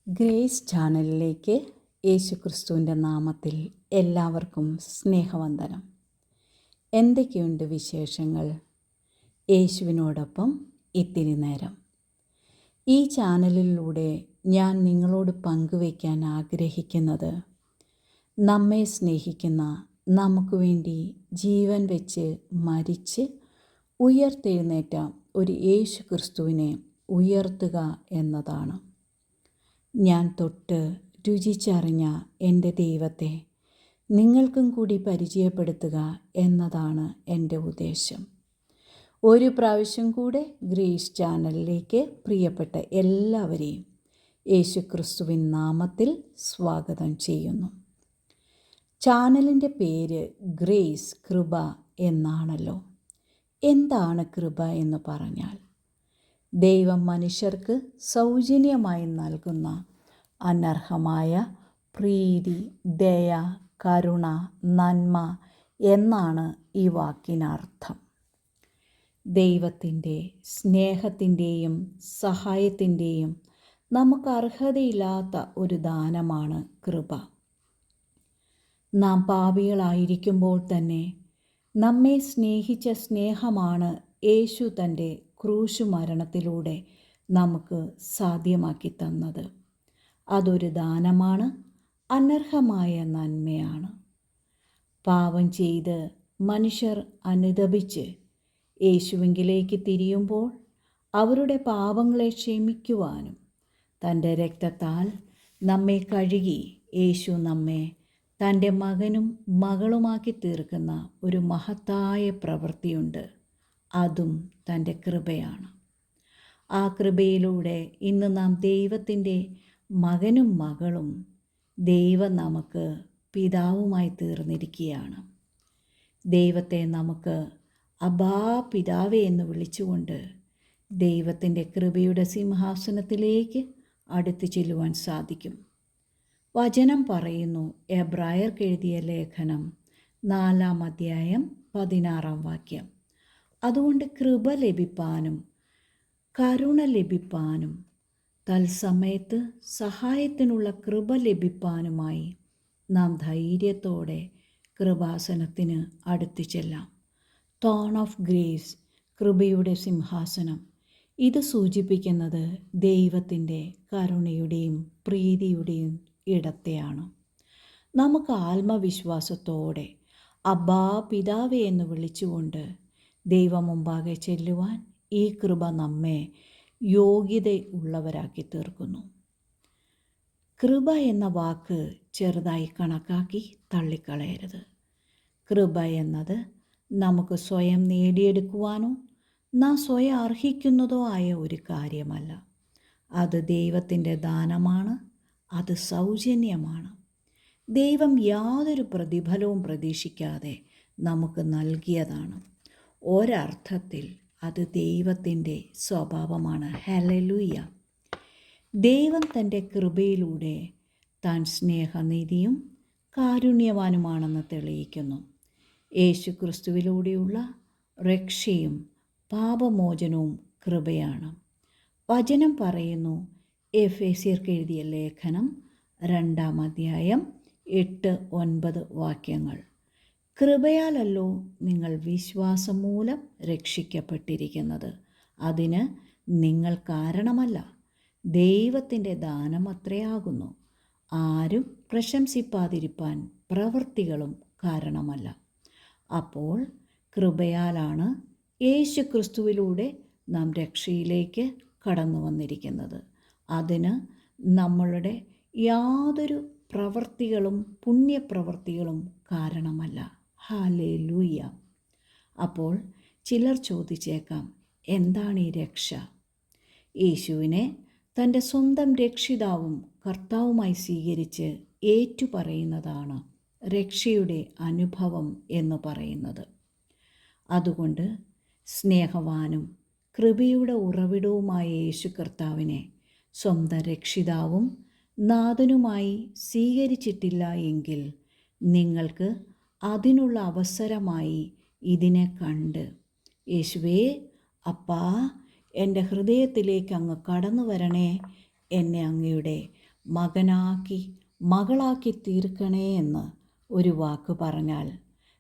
Grace ചാനലിലേക്ക് യേശുക്രിസ്തുവിൻ്റെ നാമത്തിൽ എല്ലാവർക്കും സ്നേഹവന്ദനം. എന്തൊക്കെയുണ്ട് വിശേഷങ്ങൾ? യേശുവിനോടൊപ്പം ഇത്തിരി നേരം. ഈ ചാനലിലൂടെ ഞാൻ നിങ്ങളോട് പങ്കുവയ്ക്കാൻ ആഗ്രഹിക്കുന്നത്, നമ്മെ സ്നേഹിക്കുന്ന, നമുക്ക് വേണ്ടി ജീവൻ വെച്ച് മരിച്ച് ഉയർത്തെഴുന്നേറ്റ ഒരു യേശുക്രിസ്തുവിനെ ഉയർത്തുക എന്നതാണ്. ഞാൻ തൊട്ട് രുചിച്ചറിഞ്ഞ എൻ്റെ ദൈവത്തെ നിങ്ങൾക്കും കൂടി പരിചയപ്പെടുത്തുക എന്നതാണ് എൻ്റെ ഉദ്ദേശം. ഒരു പ്രാവശ്യം കൂടെ ഗ്രേസ് ചാനലിലേക്ക് പ്രിയപ്പെട്ട എല്ലാവരെയും യേശുക്രിസ്തുവിൻ നാമത്തിൽ സ്വാഗതം ചെയ്യുന്നു. ചാനലിൻ്റെ പേര് ഗ്രേസ്, കൃപ എന്നാണല്ലോ. എന്താണ് കൃപ എന്ന് പറഞ്ഞാൽ, ദൈവം മനുഷ്യർക്ക് സൗജന്യമായി നൽകുന്ന അനർഹമായ പ്രീതി, ദയ, കരുണ, നന്മ എന്നാണ് ഈ വാക്കിനർത്ഥം. ദൈവത്തിൻ്റെ സ്നേഹത്തിൻ്റെയും സഹായത്തിൻ്റെയും നമുക്ക് അർഹതയില്ലാത്ത ഒരു ദാനമാണ് കൃപ. നാം പാപികളായിരിക്കുമ്പോൾ തന്നെ നമ്മെ സ്നേഹിച്ച സ്നേഹമാണ് യേശു തൻ്റെ ക്രൂശു മരണത്തിലൂടെ നമുക്ക് സാധ്യമാക്കി തന്നത്. അതൊരു ദാനമാണ്, അനർഹമായ നന്മയാണ്. പാപം ചെയ്ത് മനുഷ്യർ അനുതപിച്ച് യേശുവിങ്കിലേക്ക് തിരിയുമ്പോൾ അവരുടെ പാപങ്ങളെ ക്ഷമിക്കുവാനും തൻ്റെ രക്തത്താൽ നമ്മെ കഴുകി യേശു നമ്മെ തൻ്റെ മകനും മകളുമാക്കി തീർക്കുന്ന ഒരു മഹത്തായ പ്രവൃത്തിയുണ്ട്. അതും തൻ്റെ കൃപയാണ്. ആ കൃപയിലൂടെ ഇന്ന് നാം ദൈവത്തിൻ്റെ മകനും മകളും, ദൈവം നമുക്ക് പിതാവുമായി തീർന്നിരിക്കുകയാണ്. ദൈവത്തെ നമുക്ക് അബ്ബാ പിതാവേ എന്ന് വിളിച്ചുകൊണ്ട് ദൈവത്തിൻ്റെ കൃപയുടെ സിംഹാസനത്തിലേക്ക് അടുത്തു ചെല്ലുവാൻ സാധിക്കും. വചനം പറയുന്നു, എബ്രായർക്ക് എഴുതിയ ലേഖനം 4-ാം അധ്യായം 16-ാം വാക്യം, അതുകൊണ്ട് കൃപ ലഭിപ്പാനും കരുണ ലഭിപ്പാനും തത്സമയത്ത് സഹായത്തിനുള്ള കൃപ ലഭിപ്പാനുമായി നാം ധൈര്യത്തോടെ കൃപാസനത്തിന് അടുത്തു ചെല്ലാം. തോൺ ഓഫ് ഗ്രേസ്, കൃപയുടെ സിംഹാസനം. ഇത് സൂചിപ്പിക്കുന്നത് ദൈവത്തിൻ്റെ കരുണയുടെയും പ്രീതിയുടെയും ഇടത്തെയാണ്. നമുക്ക് ആത്മവിശ്വാസത്തോടെ അബ്ബാ പിതാവേ എന്ന് വിളിച്ചുകൊണ്ട് ദൈവം മുമ്പാകെ ചെല്ലുവാൻ ഈ കൃപ നമ്മെ യോഗ്യതയുള്ളവരാക്കി തീർക്കുന്നു. കൃപ എന്ന വാക്ക് ചെറുതായി കണക്കാക്കി തള്ളിക്കളയരുത്. കൃപ എന്നത് നമുക്ക് സ്വയം നേടിയെടുക്കുവാനോ നാം സ്വയം അർഹിക്കുന്നതോ ആയ ഒരു കാര്യമല്ല. അത് ദൈവത്തിൻ്റെ ദാനമാണ്, അത് സൗജന്യമാണ്. ദൈവം യാതൊരു പ്രതിഫലവും പ്രതീക്ഷിക്കാതെ നമുക്ക് നൽകിയതാണ്. ഒരർത്ഥത്തിൽ അത് ദൈവത്തിൻ്റെ സ്വഭാവമാണ്. ഹല്ലേലൂയ. ദൈവം തൻ്റെ കൃപയിലൂടെ താൻ സ്നേഹനിധിയും കാരുണ്യവാനുമാണെന്ന് തെളിയിക്കുന്നു. യേശു ക്രിസ്തുവിലൂടെയുള്ള രക്ഷയും പാപമോചനവും കൃപയാണ്. വചനം പറയുന്നു, എഫേസ്യർക്ക് എഴുതിയ ലേഖനം 2-ാം അധ്യായം 8-9 വാക്യങ്ങൾ, കൃപയാലല്ലോ നിങ്ങൾ വിശ്വാസം മൂലം രക്ഷിക്കപ്പെട്ടിരിക്കുന്നത്. അതിന് നിങ്ങൾ കാരണമല്ല, ദൈവത്തിൻ്റെ ദാനമത്രയാകുന്നു. ആരും പ്രശംസിപ്പാതിരിപ്പാൻ പ്രവൃത്തികളും കാരണമല്ല. അപ്പോൾ കൃപയാലാണ് യേശു ക്രിസ്തുവിലൂടെ നാം രക്ഷയിലേക്ക് കടന്നു വന്നിരിക്കുന്നത്. അതിന് നമ്മളുടെ യാതൊരു പ്രവൃത്തികളും പുണ്യപ്രവൃത്തികളും കാരണമല്ല. ഹല്ലേലൂയ. അപ്പോൾ ചിലർ ചോദിച്ചേക്കാം, എന്താണ് ഈ രക്ഷ? യേശുവിനെ തൻ്റെ സ്വന്തം രക്ഷിതാവും കർത്താവുമായി സ്വീകരിച്ച് ഏറ്റുപറയുന്നതാണ് രക്ഷയുടെ അനുഭവം എന്ന് പറയുന്നത്. അതുകൊണ്ട് സ്നേഹവാനും കൃപയുടെ ഉറവിടവുമായ യേശു കർത്താവിനെ സ്വന്തം രക്ഷിതാവും നാഥനുമായി സ്വീകരിച്ചിട്ടില്ല എങ്കിൽ നിങ്ങൾക്ക് അതിനുള്ള അവസരമായി ഇതിനെ കണ്ട്, യേശുവേ അപ്പാ എൻ്റെ ഹൃദയത്തിലേക്ക് അങ്ങ് കടന്നു വരണേ, എന്നെ അങ്ങയുടെ മകനാക്കി മകളാക്കി തീർക്കണേ എന്ന് ഒരു വാക്ക് പറഞ്ഞാൽ,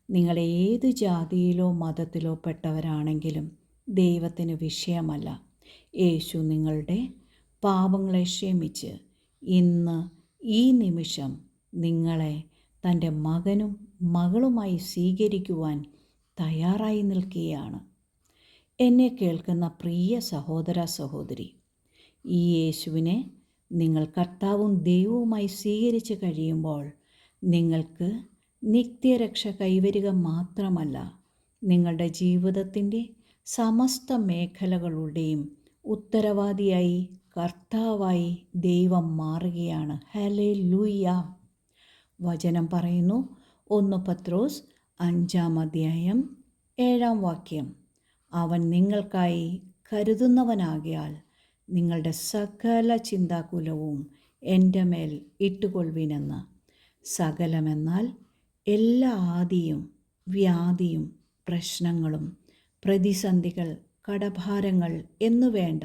നിങ്ങൾ ഏത് ജാതിയിലോ മതത്തിലോ പെട്ടവരാണെങ്കിലും ദൈവത്തിന് വിഷയമല്ല. യേശു നിങ്ങളുടെ പാപങ്ങളെ ക്ഷമിച്ച് ഇന്ന് ഈ നിമിഷം നിങ്ങളെ തൻ്റെ മകനും മകളുമായി സ്വീകരിക്കുവാൻ തയ്യാറായി നിൽക്കുകയാണ്. എന്നെ കേൾക്കുന്ന പ്രിയ സഹോദര സഹോദരി, ഈ യേശുവിനെ നിങ്ങൾ കർത്താവും ദൈവവുമായി സ്വീകരിച്ച് കഴിയുമ്പോൾ നിങ്ങൾക്ക് നിത്യരക്ഷ കൈവരിക മാത്രമല്ല, നിങ്ങളുടെ ജീവിതത്തിൻ്റെ സമസ്ത മേഖലകളുടെയും ഉത്തരവാദിയായി കർത്താവായി ദൈവം മാറുകയാണ്. ഹല്ലേലൂയ. വചനം പറയുന്നു, 1 പത്രോസ് 5-7 അവൻ നിങ്ങൾക്കായി കരുതുന്നവനാകിയാൽ നിങ്ങളുടെ സകല ചിന്താകുലവും എൻ്റെ മേൽ ഇട്ടുകൊള്ളുവിനെന്ന്. സകലമെന്നാൽ എല്ലാ ആദിയും വ്യാധിയും പ്രശ്നങ്ങളും പ്രതിസന്ധികൾ കടഭാരങ്ങൾ എന്നു വേണ്ട,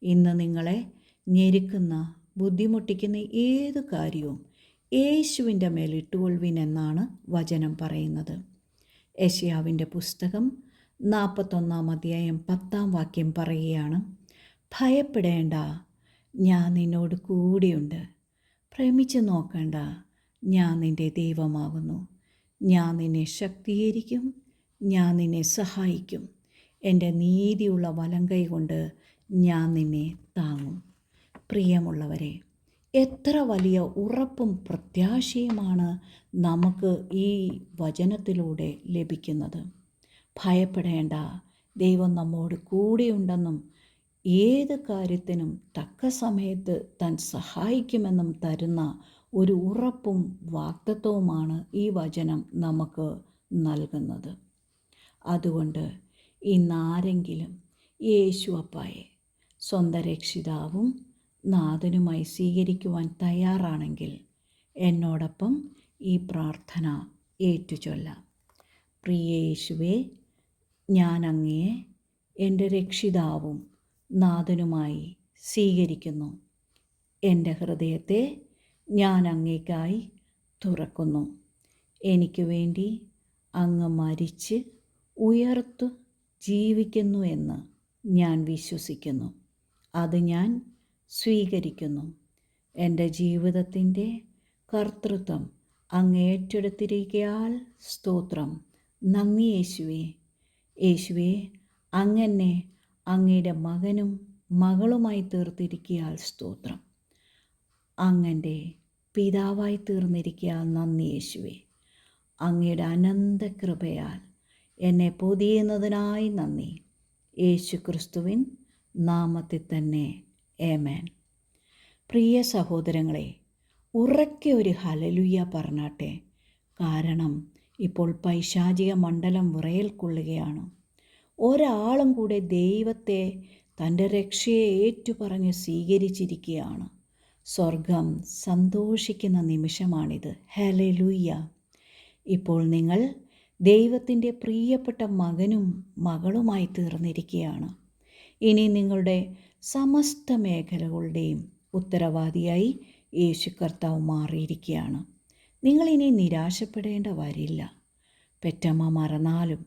ഇന്ന് നിങ്ങളെ ഞെരുക്കുന്ന ബുദ്ധിമുട്ടിക്കുന്ന ഏതു കാര്യവും യേശുവിൻ്റെ മേൽ ഇട്ടുകൊള്ളുവിനെന്നാണ് വചനം പറയുന്നത്. യെശയ്യാവിൻ്റെ പുസ്തകം 41-10 പറയുകയാണ്, ഭയപ്പെടേണ്ട, ഞാൻ നിന്നോട് കൂടെയുണ്ട്. ഭ്രമിച്ചു നോക്കണ്ട, ഞാൻ നിൻ്റെ ദൈവമാകുന്നു. ഞാൻ നിന്നെ ശക്തീകരിക്കും, ഞാൻ നിന്നെ സഹായിക്കും. എൻ്റെ നീതിയുള്ള വലങ്കൈ കൊണ്ട് ഞാൻ നിന്നെ താങ്ങും. പ്രിയമുള്ളവരെ, എത്ര വലിയ ഉറപ്പും പ്രത്യാശയുമാണ് നമുക്ക് ഈ വചനത്തിലൂടെ ലഭിക്കുന്നത്. ഭയപ്പെടേണ്ട, ദൈവം നമ്മോട് കൂടെയുണ്ടെന്നും ഏത് കാര്യത്തിനും തക്ക സമയത്ത് താൻ സഹായിക്കുമെന്നും തരുന്ന ഒരു ഉറപ്പും വാഗ്ദത്തവുമാണ് ഈ വചനം നമുക്ക് നൽകുന്നത്. അതുകൊണ്ട് ഇന്നാരെങ്കിലും യേശു അപ്പായെ സ്വന്തം രക്ഷിതാവും നാഥനുമായി സ്വീകരിക്കുവാൻ തയ്യാറാണെങ്കിൽ എന്നോടൊപ്പം ഈ പ്രാർത്ഥന ഏറ്റുചൊല്ലാം. പ്രിയ യേശുവേ, ഞാൻ അങ്ങയെ എൻ്റെ രക്ഷിതാവും നാഥനുമായി സ്വീകരിക്കുന്നു. എൻ്റെ ഹൃദയത്തെ ഞാൻ അങ്ങേക്കായി തുറക്കുന്നു. എനിക്ക് വേണ്ടി അങ്ങ് മരിച്ച് ഉയർത്തു ജീവിക്കുന്നു എന്ന് ഞാൻ വിശ്വസിക്കുന്നു. അത് ഞാൻ സ്വീകരിക്കുന്നു. എൻ്റെ ജീവിതത്തിൻ്റെ കർത്തൃത്വം അങ്ങ് ഏറ്റെടുത്തിരിക്കയാൽ സ്തോത്രം. നന്ദി യേശുവേ. യേശുവേ, അങ്ങനെ അങ്ങയുടെ മകനും മകളുമായി തീർത്തിരിക്കയാൽ സ്തോത്രം. അങ്ങൻ്റെ പിതാവായി തീർന്നിരിക്കയാൽ നന്ദി യേശുവേ. അങ്ങയുടെ അനന്ത കൃപയാൽ എന്നെ പൊതിയുന്നതിനായി നന്ദി. യേശു ക്രിസ്തുവിൻ നാമത്തിൽ തന്നെ ആമേൻ. പ്രിയ സഹോദരങ്ങളെ, ഉറക്കെ ഒരു ഹല്ലേലൂയ പറഞ്ഞാട്ടെ. കാരണം ഇപ്പോൾ പൈശാചിക മണ്ഡലം വിറയൽ കൊള്ളുകയാണ്. ഒരാളും കൂടെ ദൈവത്തെ തൻ്റെ രക്ഷയെ ഏറ്റുപറഞ്ഞ് സ്വീകരിച്ചിരിക്കുകയാണ്. സ്വർഗം സന്തോഷിക്കുന്ന നിമിഷമാണിത്. ഹല്ലേലൂയ. ഇപ്പോൾ നിങ്ങൾ ദൈവത്തിൻ്റെ പ്രിയപ്പെട്ട മകനും മകളുമായി തീർന്നിരിക്കുകയാണ്. ഇനി നിങ്ങളുടെ സമസ്ത മേഖലകളുടെയും ഉത്തരവാദിയായി യേശു കർത്താവ് മാറിയിരിക്കുകയാണ്. നിങ്ങളിനി നിരാശപ്പെടേണ്ട വരില്ല. പെറ്റമ്മ മറന്നാലും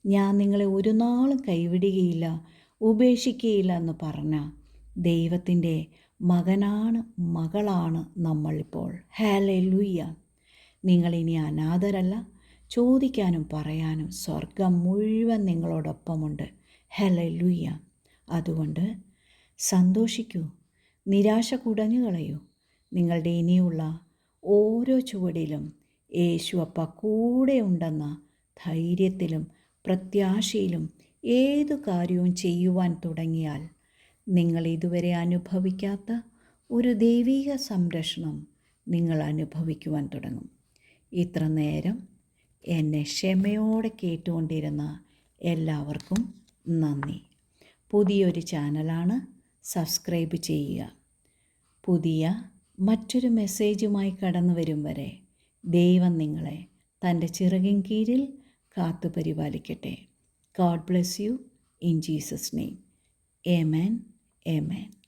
ഞാൻ നിങ്ങളെ ഒരു നാളും കൈവിടുകയില്ല, ഉപേക്ഷിക്കുകയില്ല എന്ന് പറഞ്ഞ ദൈവത്തിൻ്റെ മകനാണ്, മകളാണ് നമ്മളിപ്പോൾ. ഹല്ലേലൂയ. നിങ്ങളിനി അനാഥരല്ല. ചോദിക്കാനും പറയാനും സ്വർഗം മുഴുവൻ നിങ്ങളോടൊപ്പമുണ്ട്. ഹല്ലേലൂയ. അതുകൊണ്ട് സന്തോഷിക്കൂ, നിരാശ കുടഞ്ഞു കളയൂ. നിങ്ങളുടെ ഇനിയുള്ള ഓരോ ചുവടിലും യേശു അപ്പ കൂടെ ഉണ്ടെന്ന ധൈര്യത്തിലും പ്രത്യാശയിലും ഏതു കാര്യവും ചെയ്യുവാൻ തുടങ്ങിയാൽ നിങ്ങൾ ഇതുവരെ അനുഭവിക്കാത്ത ഒരു ദൈവിക സംരക്ഷണം നിങ്ങൾ അനുഭവിക്കുവാൻ തുടങ്ങും. ഇത്ര നേരം എന്നെ ക്ഷമയോടെ കേട്ടുകൊണ്ടിരുന്ന എല്ലാവർക്കും നന്ദി. പുതിയൊരു ചാനലാണ്, സബ്സ്ക്രൈബ് ചെയ്യുക. പുതിയ മറ്റൊരു മെസ്സേജുമായി കടന്നു വരും വരെ ദൈവം നിങ്ങളെ തൻ്റെ ചിറകിൻ കീഴിൽ കാത്തു പരിപാലിക്കട്ടെ. God bless you in Jesus' name. Amen. Amen.